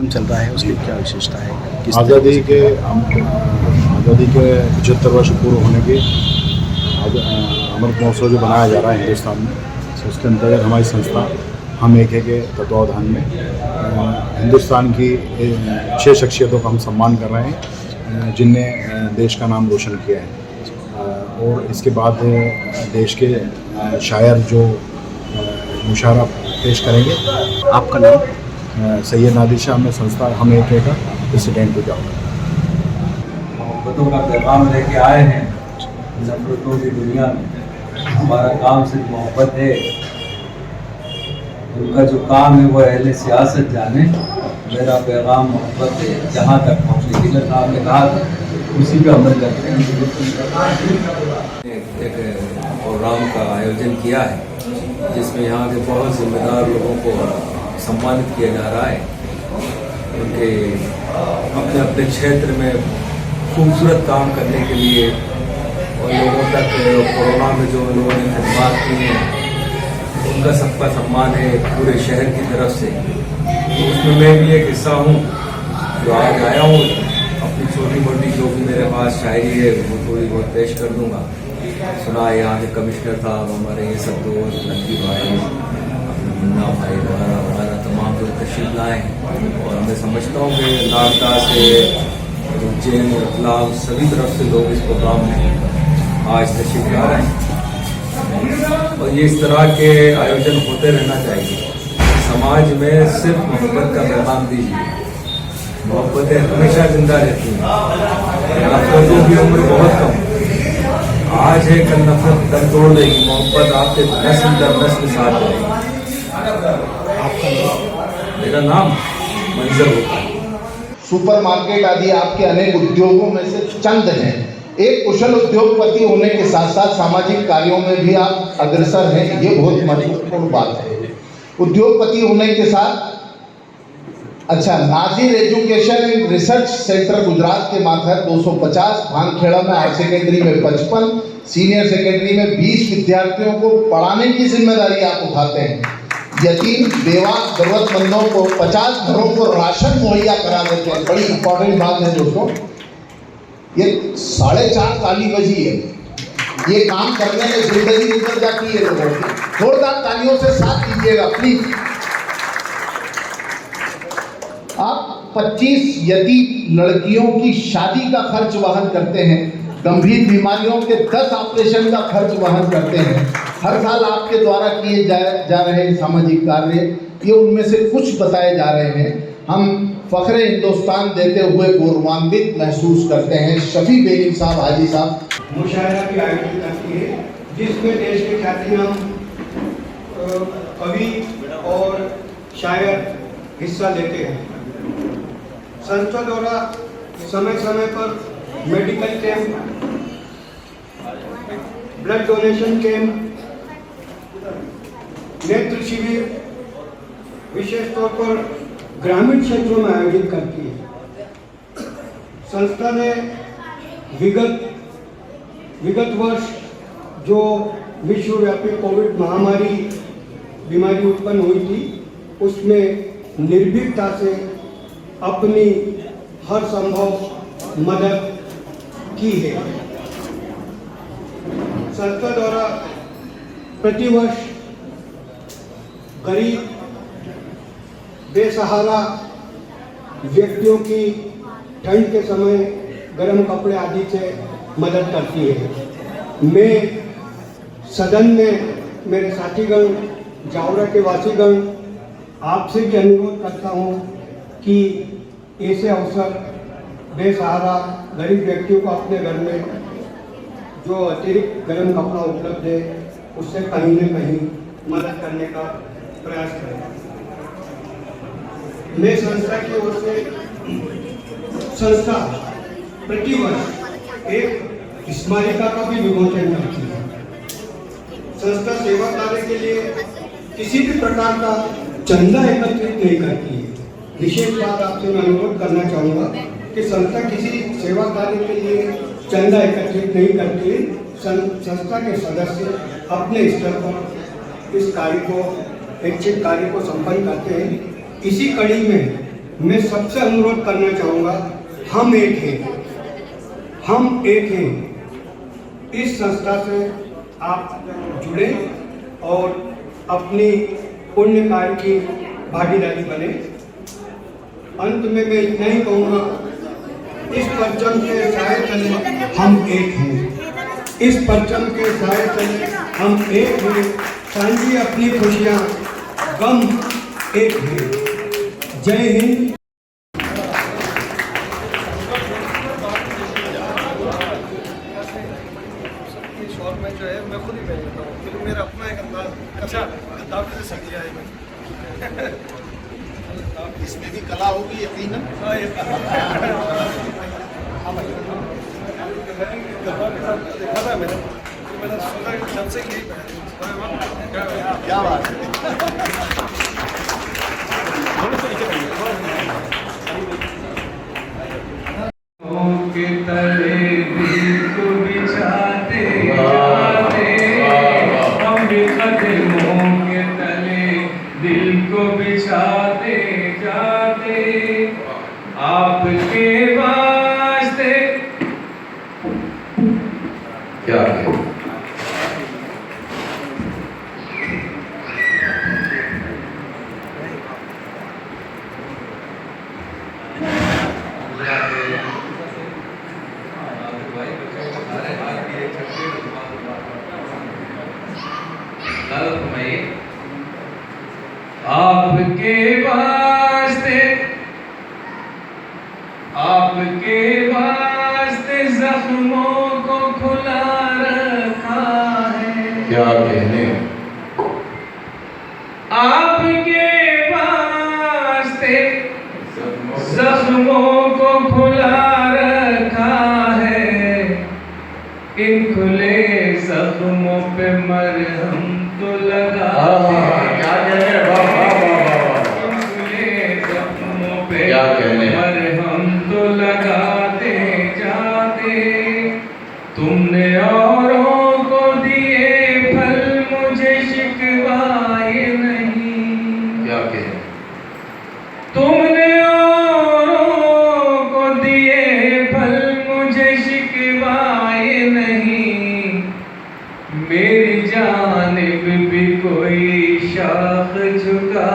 कार्यक्रम चल रहा है, उसकी क्या विशेषता है? आज़ादी के 75 वर्ष पूर्व होने के अमृत महोत्सव जो बनाया जा रहा है हिंदुस्तान में, तो उसके अंतर्गत हमारी संस्था हम एक के तत्वावधान में हिंदुस्तान की 6 शख्सियतों का हम सम्मान कर रहे हैं जिनने देश का नाम रोशन किया है। और इसके बाद देश के शायर जो मुशायरा पेश करेंगे। आपका नाम? सैयद नादिर शाह, में संस्था हम एक का प्रेसिडेंट हो जाऊँगा। मोहब्बतों का पैगाम लेके आए हैं नफरतों की दुनिया में। हमारा काम सिर्फ मोहब्बत है, उनका जो काम है वो अहले सियासत जाने। मेरा पैगाम मोहब्बत है, जहाँ तक पहुँचे जिधर साहब ने कहा था उसी पे अमल करते हैं। एक प्रोग्राम का आयोजन किया है जिसमें यहाँ के बहुत जिम्मेदार लोगों को सम्मानित किया जा रहा है। उनके अपने अपने क्षेत्र में खूबसूरत काम करने के लिए और लोगों तक कोरोना में जो लोगों ने खिदमत की हैं उनका सबका सम्मान है पूरे शहर की तरफ से। तो उसमें मैं भी एक हिस्सा हूँ जो आज आया हूँ। अपनी छोटी मोटी जो भी मेरे पास शायरी है वो थोड़ी बहुत पेश कर दूँगा। सुना है यहाँ के कमिश्नर साहब, हमारे ये सब दोस्त, लकी भाई, अपने मुन्ना भाई वगैरह वगैरह तमाम लोग तशरीफ लाए हैं। और मैं समझता हूँ कि नागदा से उज्जैन और रतलाम सभी तरफ से लोग इस प्रोग्राम में आज तशरीफ ला रहे हैं। और ये इस तरह के आयोजन होते रहना चाहिए। समाज में सिर्फ मोहब्बत का पैगाम दीजिए, मोहब्बतें हमेशा जिंदा रहती हैं। नफरतों की उम्र बहुत कम, आज है कल नफरत दर तोड़ देगी, मोहब्बत आपके नस्ल दर नस्ल साथ रहेगी। मेरा नाम मंजर होता है। सुपरमार्केट आदि आपके अनेक उद्योगों में से चंद हैं। एक कुशल उद्योगपति होने के साथ साथ सामाजिक कार्यों में भी आप अग्रसर हैं, ये बहुत महत्वपूर्ण बात है। उद्योगपति होने के साथ Nazir education and research centre Gujarat के मातहत 250, भानखेड़ा में हायर सेकेंडरी में 55, सीनियर सेकेंडरी में 20 विद्यार्थियों को पढ़ाने की जिम्मेदारी आप उठाते हैं। यतीम, बेवा, जरूरतमंदों को 50 घरों को राशन मुहैया करा देते हैं। बड़ी इंपॉर्टेंट बात है दोस्तों, ये 4:30 ताली बजी है। ये काम करने में जिंदगी गुजर जाती है लोगों की। जोरदार तालियों से साथ दीजिएगा प्लीज। आप 25 यतीम लड़कियों की शादी का खर्च वहन करते हैं। गंभीर बीमारियों के 10 ऑपरेशन का खर्च वहन करते हैं। हर साल आपके द्वारा किए जा रहे सामाजिक कार्य ये उनमें से कुछ बताए जा रहे हैं। हम फख्रे हिंदुस्तान देते हुए गौरवान्वित महसूस करते हैं। शफी बेगम साहब, हाजी साहब मुशायरा भी आयोजित करती है जिसमें देश के ख्यातिनाम कवि और शायर हिस्सा लेते हैं। संस्था द्वारा समय समय पर medical camp, blood donation camp, नेत्र शिविर विशेष तौर पर ग्रामीण क्षेत्रों में आयोजित करती है। संस्था ने विगत वर्ष जो विश्वव्यापी कोविड महामारी बीमारी उत्पन्न हुई थी उसमें निर्भीकता से अपनी हर संभव मदद की है। संस्था द्वारा प्रतिवर्ष गरीब बेसहारा व्यक्तियों की ठंड के समय गर्म कपड़े आदि से मदद करती है। मैं सदन में मेरे साथीगण, जावरा के वासीगण आपसे भी अनुरोध करता हूं कि ऐसे अवसर बेसहारा गरीब व्यक्तियों को अपने घर में जो अतिरिक्त गर्म कपड़ा उपलब्ध है उससे कहीं न कहीं मदद करने का प्रयास करें। मैं संस्था की ओर से संस्था प्रतिवर्ष एक स्मारिका का भी विमोचन करती है। संस्था सेवा कार्य के लिए किसी भी प्रकार का चंदा एकत्रित नहीं करती है। विशेष बात आपसे मैं अनुरोध करना चाहूँगा कि संस्था किसी सेवा कार्य के लिए चंदा एकत्रित नहीं करती है। संस्था के सदस्य अपने स्तर पर इस कार्य को, ऐच्छिक कार्य को संपन्न करते हैं। इसी कड़ी में मैं सबसे अनुरोध करना चाहूँगा, हम एक हैं, हम एक हैं। इस संस्था से आप जुड़े और अपनी पुण्य कार्य की भागीदारी बने। अंत में मैं इतना ही कहूँगा, इस परचम के साए तले हम एक हैं, इस परचम के साए तले हम एक हैं। सांझी अपनी खुशियाँ गम एक हैं। जय हिंद। शॉर्ट में जो है मैं खुद ही पहन लेता हूँ, क्योंकि मेरा अपना एक अंदाज अच्छा किताब से सक लिया है मैं। इसमें भी कला होगी यकीनन। देखा था मैंने, तो मैंने सोचा कि जब से यही पहन। क्या बात है। के तले दिल को बिछाते जाते, हम भी कदमों के तले दिल को बिछाते जाते, आपके वास्ते क्या है। आपके वास्ते, आपके वास्ते जख्मों को खुला रखा है। क्या कहने। आपके वास्ते जख्मों को खुला रखा है, इन खुले जख्मों पे मरहम तो लगा। क्या कहने। मरहम तो लगाते जाते, तुमने औरों को दिए फल मुझे शिकवाए नहीं। क्या कहने। तुमने औरों को दिए फल मुझे शिकवाए नहीं, मेरी जानिब भी कोई शाख झुका